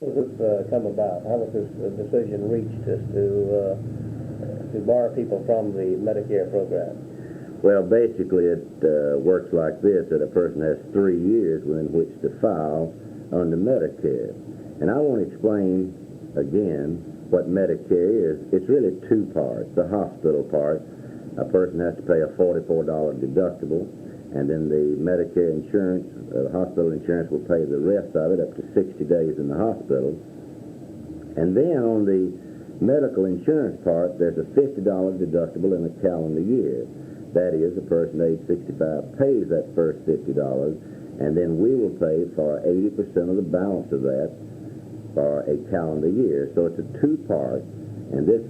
How was this come about? How was this decision reached as to bar people from the Medicare program? Well, basically it works like this, that a person has 3 years within which to file under Medicare. And I want to explain again what Medicare is. It's really two parts. The hospital part, a person has to pay a $44 deductible, and then the Medicare insurance, hospital insurance will pay the rest of it up to 60 days in the hospital. And then on the medical insurance part, there's a $50 deductible in a calendar year. That is, a person age 65 pays that first $50, and then we will pay for 80% of the balance of that for a calendar year. So it's a two-part, and this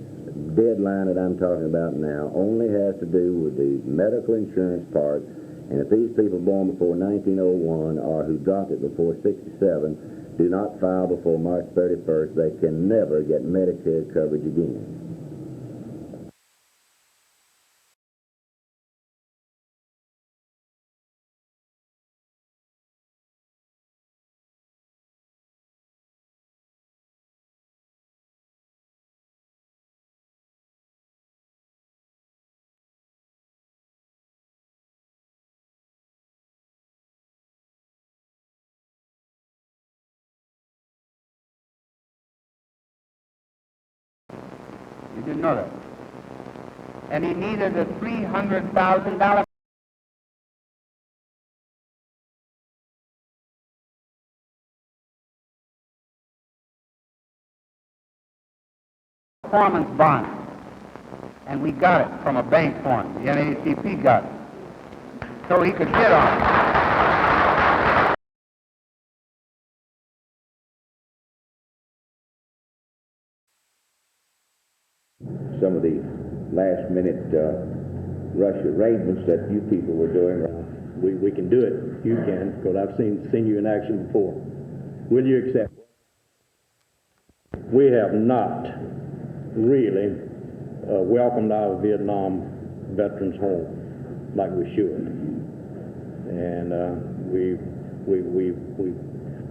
deadline that I'm talking about now only has to do with the medical insurance part. And if these people born before 1901 or who got it before 67 do not file before March 31st, they can never get Medicare coverage again. You didn't know that. And he needed a $300,000 performance bond. And we got it from a bank for him. The NAACP got it. So he could sit on it. Some of the last-minute rush arrangements that you people were doing. We can do it. You can, because I've seen you in action before. Will you accept? We have not really welcomed our Vietnam veterans home like we should, and we've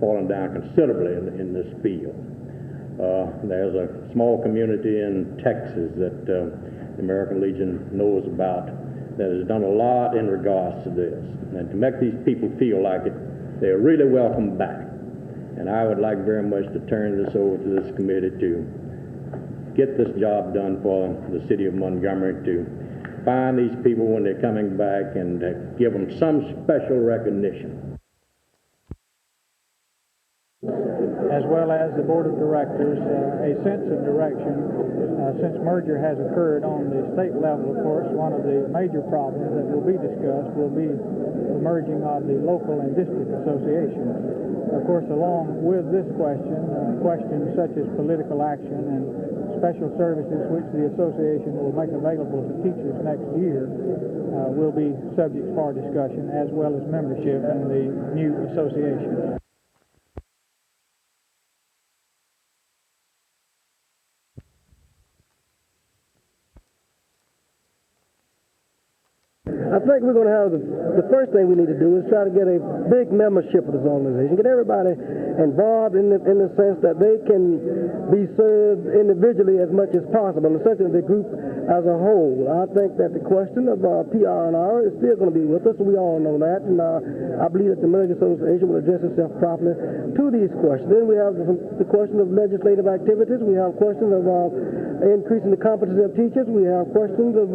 fallen down considerably in this field. There's a small community in Texas that the American Legion knows about that has done a lot in regards to this. And to make these people feel like they're really welcome back. And I would like very much to turn this over to this committee to get this job done for the city of Montgomery, to find these people when they're coming back and give them some special recognition. As well as the board of directors, a sense of direction. Since merger has occurred on the state level, of course, one of the major problems that will be discussed will be the merging of the local and district associations. Of course, along with this question, questions such as political action and special services which the association will make available to teachers next year will be subject for discussion, as well as membership in the new association. I think we're going to have the first thing we need to do is try to get a big membership of this organization, get everybody involved in the sense that they can be served individually as much as possible, essentially the group as a whole. I think that the question of PR&R is still going to be with us. We all know that, and I believe that the Merger Association will address itself properly to these questions. Then we have the question of legislative activities. We have questions of increasing the competency of teachers. We have questions of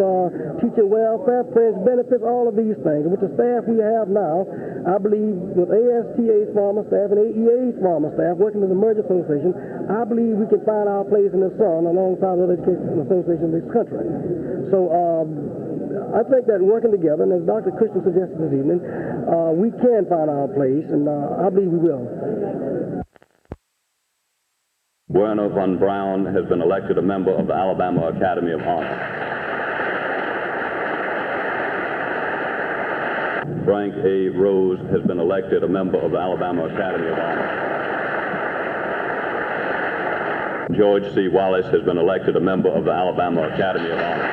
teacher welfare, fringe benefits, all of these things. With the staff we have now, I believe with ASTA's former staff and AEA's former staff working in the Merger Association, I believe we can find our place in the sun alongside other education associations in this country. So I think that working together, and as Dr. Christian suggested this evening, we can find our place, and I believe we will. Werner von Braun has been elected a member of the Alabama Academy of Honor. Frank A. Rose has been elected a member of the Alabama Academy of Honor. George C. Wallace has been elected a member of the Alabama Academy of Honor.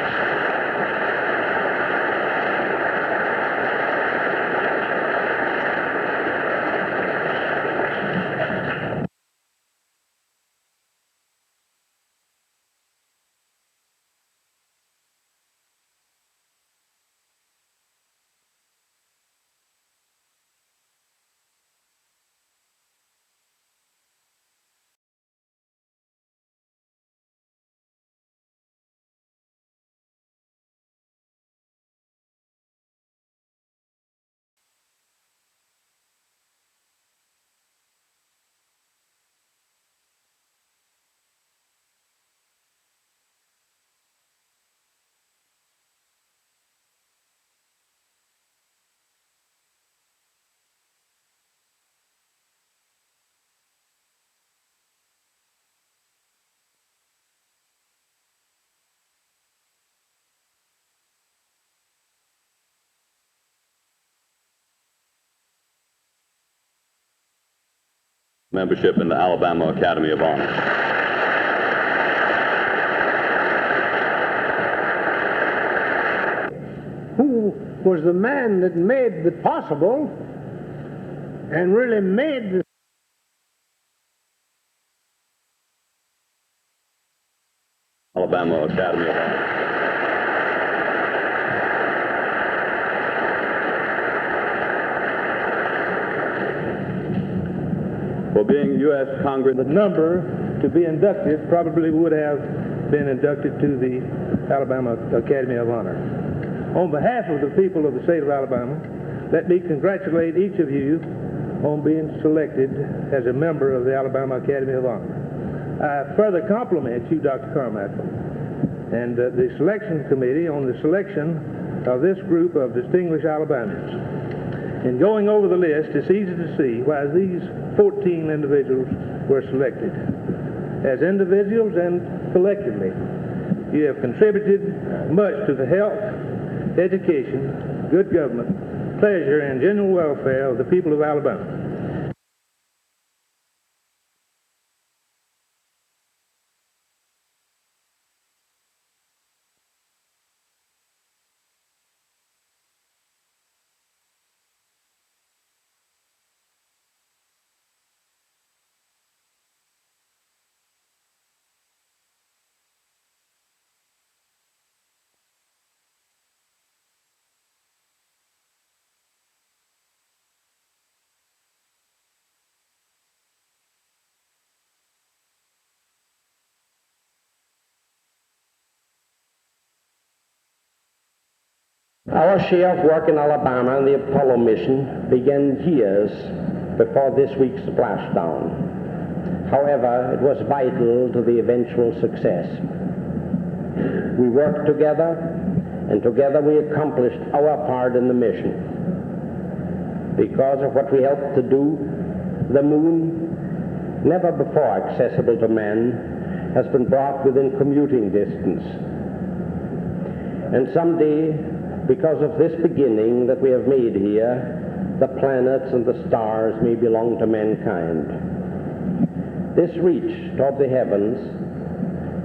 membership in the Alabama Academy of Honor. Who was the man that made it possible and really made the Alabama Academy of Honor. For being U.S. Congress, the number to be inducted probably would have been inducted to the Alabama Academy of Honor. On behalf of the people of the state of Alabama, let me congratulate each of you on being selected as a member of the Alabama Academy of Honor. I further compliment you, Dr. Carmichael, and the selection committee on the selection of this group of distinguished Alabamians. In going over the list, it's easy to see why these 14 individuals were selected. As individuals and collectively, you have contributed much to the health, education, good government, pleasure, and general welfare of the people of Alabama. Our share of work in Alabama and the Apollo mission began years before this week's splashdown. However, it was vital to the eventual success. We worked together, and together we accomplished our part in the mission. Because of what we helped to do, the moon, never before accessible to man, has been brought within commuting distance. And someday, because of this beginning that we have made here, the planets and the stars may belong to mankind. This reach toward the heavens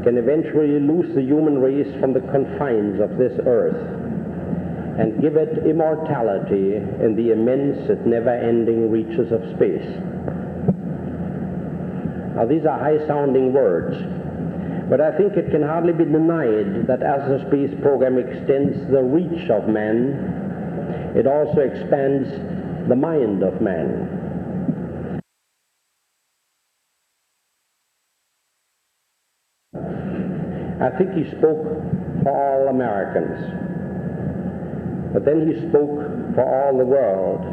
can eventually loose the human race from the confines of this earth and give it immortality in the immense and never-ending reaches of space. Now, these are high-sounding words, but I think it can hardly be denied that as the space program extends the reach of man, it also expands the mind of man. I think he spoke for all Americans, but then he spoke for all the world.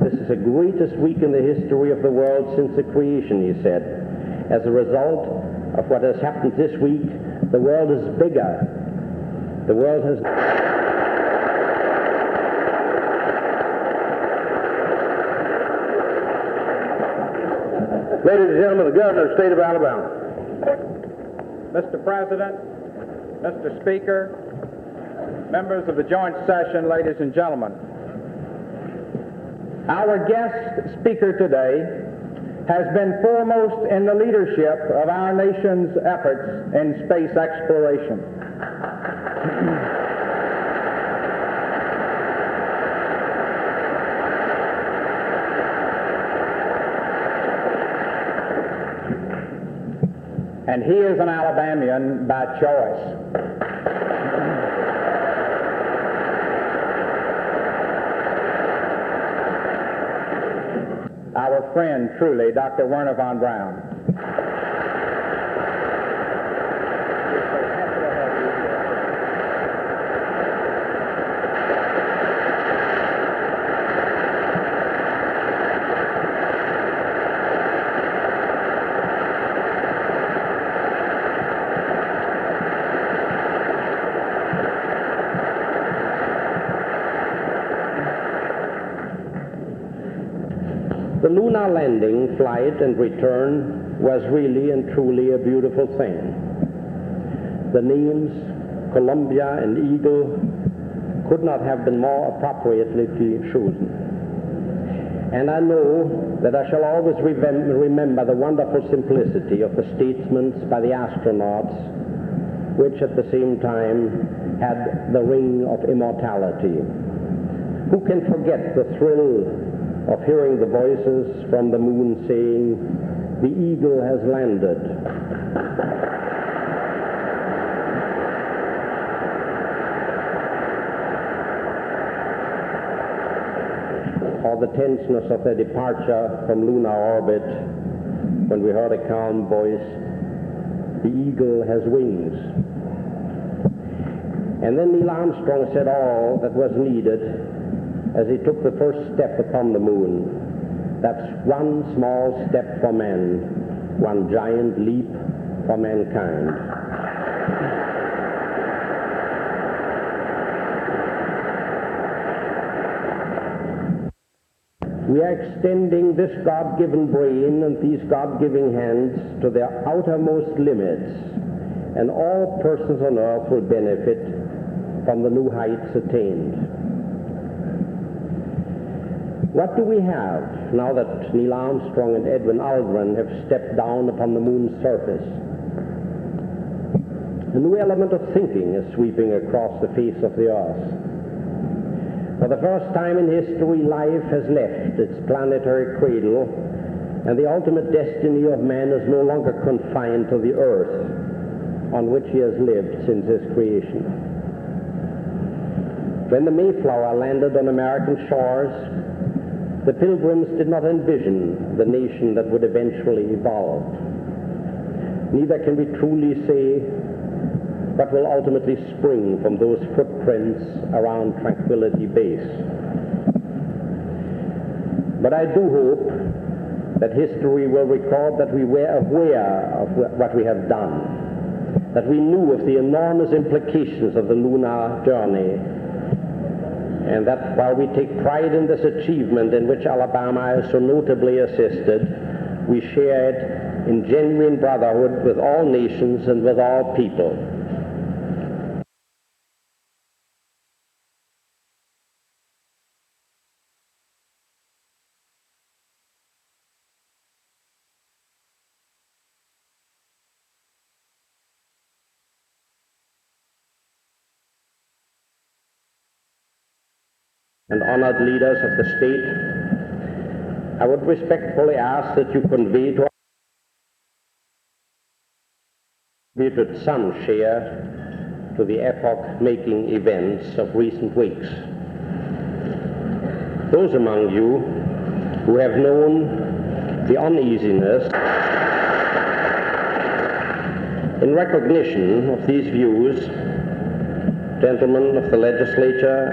This is the greatest week in the history of the world since the creation, he said. As a result of what has happened this week, the world is bigger. The world has... Ladies and gentlemen, the Governor of the State of Alabama. Mr. President, Mr. Speaker, members of the joint session, ladies and gentlemen. Our guest speaker today has been foremost in the leadership of our nation's efforts in space exploration. And he is an Alabamian by choice. Our friend, truly, Dr. Werner von Braun. The lunar landing, flight, and return was really and truly a beautiful thing. The names Columbia and Eagle could not have been more appropriately chosen. And I know that I shall always remember the wonderful simplicity of the statements by the astronauts, which at the same time had the ring of immortality. Who can forget the thrill of hearing the voices from the moon saying, "The eagle has landed." Or the tenseness of their departure from lunar orbit when we heard a calm voice, "The eagle has wings." And then Neil Armstrong said all that was needed as he took the first step upon the moon. That's one small step for man, one giant leap for mankind. We are extending this God-given brain and these God-given hands to their outermost limits, and all persons on earth will benefit from the new heights attained. What do we have now that Neil Armstrong and Edwin Aldrin have stepped down upon the moon's surface? A new element of thinking is sweeping across the face of the earth. For the first time in history, life has left its planetary cradle, and the ultimate destiny of man is no longer confined to the earth on which he has lived since his creation. When the Mayflower landed on American shores, the Pilgrims did not envision the nation that would eventually evolve. Neither can we truly say what will ultimately spring from those footprints around Tranquility Base. But I do hope that history will record that we were aware of what we have done, that we knew of the enormous implications of the lunar journey, and that while we take pride in this achievement in which Alabama has so notably assisted, we share it in genuine brotherhood with all nations and with all people. And honored leaders of the state, I would respectfully ask that you convey to us contributed some share to the epoch-making events of recent weeks. Those among you who have known the uneasiness in recognition of these views, gentlemen of the legislature,